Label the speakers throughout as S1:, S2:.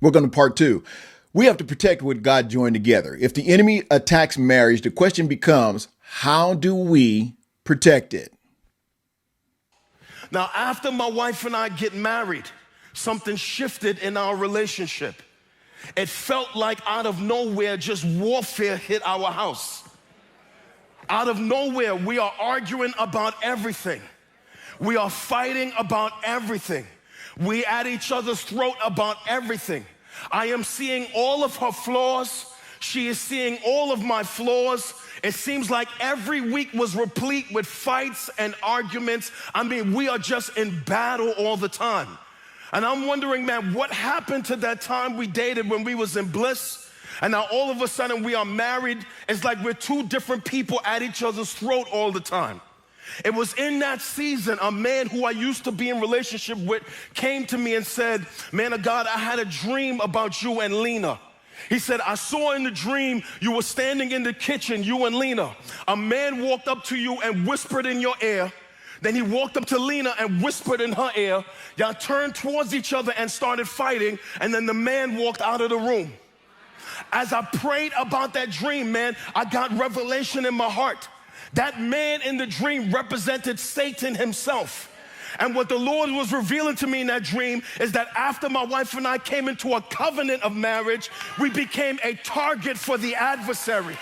S1: We're going to part two. We have to protect what God joined together. If the enemy attacks marriage, the question becomes, how do we protect it?
S2: Now, after my wife and I get married, something shifted in our relationship. It felt like out of nowhere, just warfare hit our house. Out of nowhere, we are arguing about everything. We are fighting about everything. We at each other's throat about everything. I am seeing all of her flaws. She is seeing all of my flaws. It seems like every week was replete with fights and arguments. I mean, we are just in battle all the time. And I'm wondering, man, what happened to that time we dated when we was in bliss? And now all of a sudden we are married. It's like we're two different people at each other's throat all the time. It was in that season, a man who I used to be in relationship with came to me and said, man of God, I had a dream about you and Lena. He said, I saw in the dream you were standing in the kitchen, you and Lena. A man walked up to you and whispered in your ear. Then he walked up to Lena and whispered in her ear. Y'all turned towards each other and started fighting. And then the man walked out of the room. As I prayed about that dream, man, I got revelation in my heart. That man in the dream represented Satan himself. And what the Lord was revealing to me in that dream is that after my wife and I came into a covenant of marriage, we became a target for the adversary.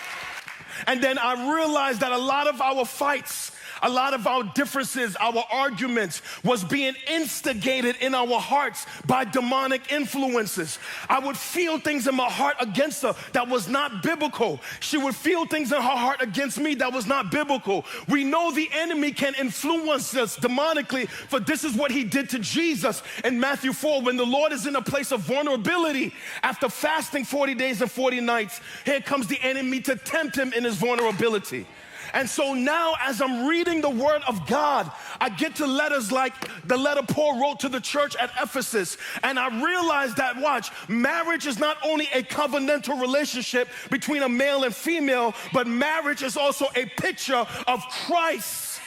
S2: And then I realized that a lot of our fights, a lot of our differences, our arguments was being instigated in our hearts by demonic influences. I would feel things in my heart against her that was not biblical. She would feel things in her heart against me that was not biblical. We know the enemy can influence us demonically, for this is what he did to Jesus in Matthew 4. When the Lord is in a place of vulnerability, after fasting 40 days and 40 nights, here comes the enemy to tempt him in his vulnerability. And so now as I'm reading the word of God, I get to letters like the letter Paul wrote to the church at Ephesus. And I realize that, watch, marriage is not only a covenantal relationship between a male and female, but marriage is also a picture of Christ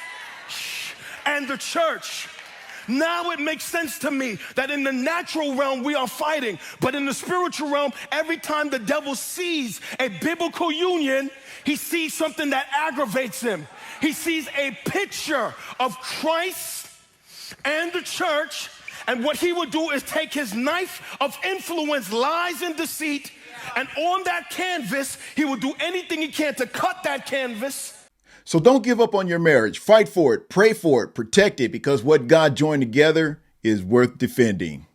S2: and the church. Now it makes sense to me that in the natural realm we are fighting, but in the spiritual realm, every time the devil sees a biblical union, he sees something that aggravates him. He sees a picture of Christ and the church, and what he would do is take his knife of influence, lies, and deceit, and on that canvas, he will do anything he can to cut that canvas.
S1: So don't give up on your marriage. Fight for it, pray for it, protect it, because what God joined together is worth defending.